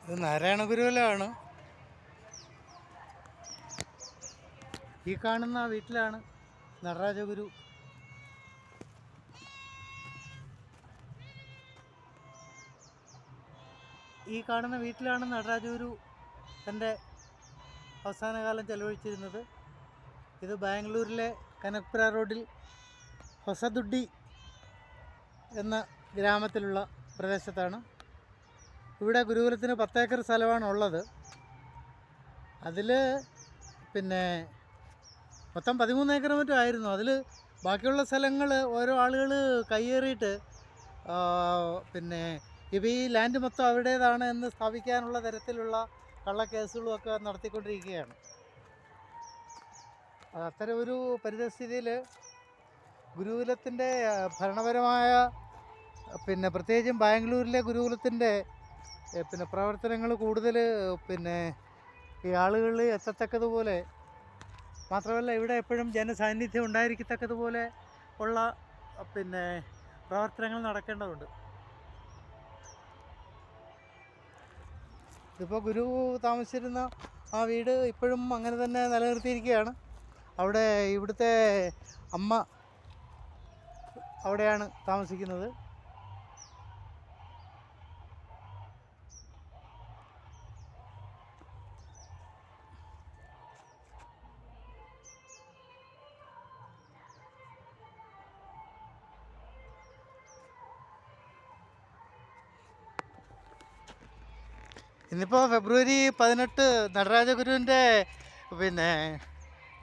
ഇത് നാരായണ ഗുരുകുലമാണ്. ഈ കാണുന്ന വീട്ടിലാണ് നടരാജഗുരു. ഈ കാണുന്ന വീട്ടിലാണ് നടരാജഗുരു തൻ്റെ അവസാന കാലം ചെലവഴിച്ചിരുന്നത്. ഇത് ബാംഗ്ലൂരിലെ കനക്പുര റോഡിൽ ഹൊസദുഡ്ഡി എന്ന ഗ്രാമത്തിലുള്ള പ്രദേശത്താണ്. ഇവിടെ ഗുരുകുലത്തിന് 10 ഏക്കർ സ്ഥലമാണ് ഉള്ളത്. അതിൽ പിന്നെ മൊത്തം 13 ഏക്കർ മറ്റും ആയിരുന്നു. അതിൽ ബാക്കിയുള്ള സ്ഥലങ്ങൾ ഓരോ ആളുകൾ കയ്യേറിയിട്ട് പിന്നെ ഇപ്പോൾ ഈ ലാൻഡ് മൊത്തം അവരുടേതാണ് എന്ന് സ്ഥാപിക്കാനുള്ള തരത്തിലുള്ള കള്ളക്കേസുകളുമൊക്കെ നടത്തിക്കൊണ്ടിരിക്കുകയാണ്. അത്തരം ഒരു പരിതസ്ഥിതിയിൽ ഗുരുകുലത്തിൻ്റെ ഭരണപരമായ പിന്നെ പ്രത്യേകിച്ചും ബാംഗ്ലൂരിലെ ഗുരുകുലത്തിൻ്റെ പിന്നെ പ്രവർത്തനങ്ങൾ കൂടുതൽ പിന്നെ ഈ ആളുകളിൽ എത്തത്തക്കതുപോലെ, മാത്രമല്ല ഇവിടെ എപ്പോഴും ജനസാന്നിധ്യം ഉണ്ടായിരിക്കത്തക്കതുപോലെ ഉള്ള പിന്നെ പ്രവർത്തനങ്ങൾ നടക്കേണ്ടതുണ്ട്. ഇതിപ്പോൾ ഗുരു താമസിച്ചിരുന്ന ആ വീട് ഇപ്പോഴും അങ്ങനെ തന്നെ നിലനിർത്തിയിരിക്കുകയാണ്. അവിടെ ഇവിടുത്തെ അമ്മ അവിടെയാണ് താമസിക്കുന്നത്. ഇന്നിപ്പോൾ ഫെബ്രുവരി 18 നടരാജഗുരുവിൻ്റെ പിന്നെ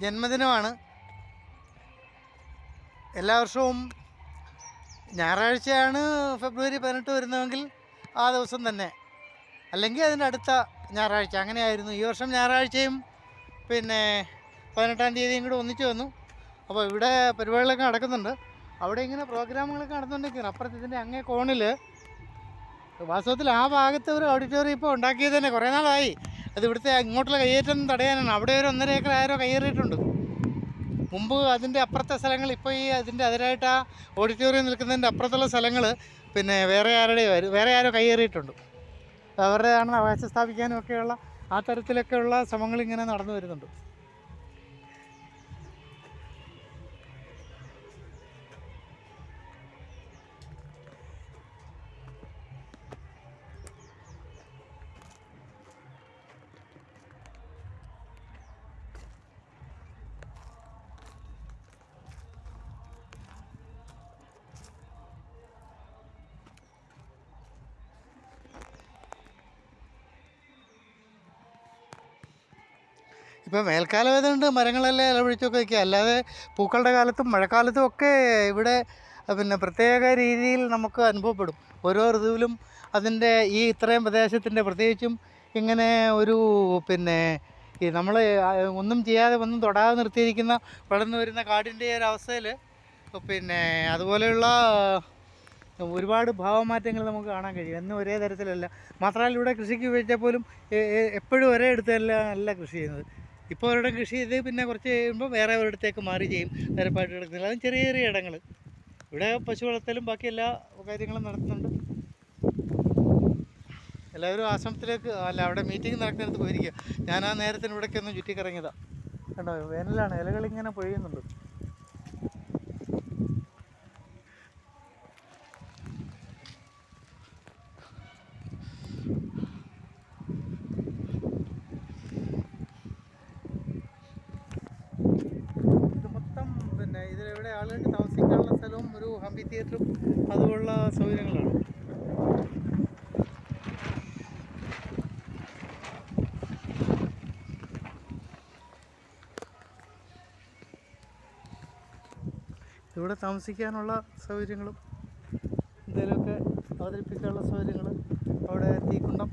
ജന്മദിനമാണ്. എല്ലാ വർഷവും ഞായറാഴ്ചയാണ് ഫെബ്രുവരി 18 വരുന്നതെങ്കിൽ ആ ദിവസം തന്നെ, അല്ലെങ്കിൽ അതിൻ്റെ അടുത്ത ഞായറാഴ്ച, അങ്ങനെയായിരുന്നു. ഈ വർഷം ഞായറാഴ്ചയും പിന്നെ 18-ാം തീയതിയും കൂടെ ഒന്നിച്ച് വന്നു. അപ്പോൾ ഇവിടെ പരിപാടികളൊക്കെ നടക്കുന്നുണ്ട്. അവിടെ ഇങ്ങനെ പ്രോഗ്രാമുകളൊക്കെ നടന്നുകൊണ്ടിരിക്കുകയാണ്. അപ്പുറത്ത് ഇതിൻ്റെ അങ്ങേ കോണിൽ വാസ്തവത്തിൽ ആ ഭാഗത്ത് ഒരു ഓഡിറ്റോറിയം ഇപ്പോൾ ഉണ്ടാക്കിയത് തന്നെ കുറേ നാളായി. അത് ഇവിടുത്തെ ഇങ്ങോട്ടുള്ള കയ്യേറ്റം തടയാനാണ്. അവിടെ ഒരു 1.5 ഏക്കർ ആരോ കയ്യേറിയിട്ടുണ്ട്. മുമ്പ് അതിൻ്റെ അപ്പുറത്തെ സ്ഥലങ്ങൾ, ഇപ്പോൾ ഈ അതിൻ്റെ അതിരായിട്ട് ആ ഓഡിറ്റോറിയം നിൽക്കുന്നതിൻ്റെ അപ്പുറത്തുള്ള സ്ഥലങ്ങൾ പിന്നെ വേറെ ആരോ കയ്യേറിയിട്ടുണ്ട്. അവരുടേതാണെന്ന് അവകാശം സ്ഥാപിക്കാനും ഒക്കെയുള്ള ആ തരത്തിലൊക്കെയുള്ള ശ്രമങ്ങൾ ഇങ്ങനെ നടന്നു വരുന്നുണ്ട്. ഇപ്പോൾ വേനൽക്കാലം ആയതുകൊണ്ട് മരങ്ങളെല്ലാം ഇലപിടിച്ചൊക്കെ വയ്ക്കുക. അല്ലാതെ പൂക്കളുടെ കാലത്തും മഴക്കാലത്തും ഒക്കെ ഇവിടെ പിന്നെ പ്രത്യേക രീതിയിൽ നമുക്ക് അനുഭവപ്പെടും. ഓരോ ഋതുവിലും അതിൻ്റെ ഈ ഇത്രയും പ്രദേശത്തിൻ്റെ പ്രത്യേകിച്ചും ഇങ്ങനെ ഒരു പിന്നെ ഈ നമ്മൾ ഒന്നും ചെയ്യാതെ ഒന്നും തൊടാതെ നിർത്തിയിരിക്കുന്ന വളർന്നു വരുന്ന കാടിൻ്റെ ഒരു അവസ്ഥയിൽ പിന്നെ അതുപോലെയുള്ള ഒരുപാട് ഭാവമാറ്റങ്ങൾ നമുക്ക് കാണാൻ കഴിയും. എന്നും ഒരേ തരത്തിലല്ല. മാത്രമല്ല ഇവിടെ കൃഷിക്ക് ഉപയോഗിച്ചാൽ പോലും എപ്പോഴും ഒരേ അടുത്തല്ല കൃഷി ചെയ്യുന്നത്. ഇപ്പോൾ ഒരിടം കൃഷി ചെയ്ത് പിന്നെ കുറച്ച് കഴിയുമ്പോൾ വേറെ ഒരിടത്തേക്ക് മാറി ചെയ്യും. നിരപ്പായിട്ട് കിടക്കുന്നില്ല. അതും ചെറിയ ചെറിയ ഇടങ്ങൾ. ഇവിടെ പശു വളർത്തലും ബാക്കി എല്ലാ കാര്യങ്ങളും നടത്തുന്നുണ്ട്. എല്ലാവരും ആശ്രമത്തിലേക്ക് അവിടെ മീറ്റിംഗ് നടക്കുന്നിടത്ത് പോയിരിക്കുക. ഞാൻ ആ നേരത്തിന് ഇവിടേക്ക് ഒന്ന് ചുറ്റിക്കറങ്ങിയതാണ്. കണ്ടോ, വേനലാണ്, ഇലകളിങ്ങനെ പൊഴിയുന്നുണ്ട്. ഇതിലെവിടെ ആളുകൾക്ക് താമസിക്കാനുള്ള സ്ഥലവും ഒരു ഹംപി തിയേറ്ററും അതുപോലുള്ള സൗകര്യങ്ങളാണ്. ഇവിടെ താമസിക്കാനുള്ള സൗകര്യങ്ങളും എന്തെങ്കിലുമൊക്കെ അവതരിപ്പിക്കാനുള്ള സൗകര്യങ്ങൾ, അവിടെ തീക്കുണ്ടം,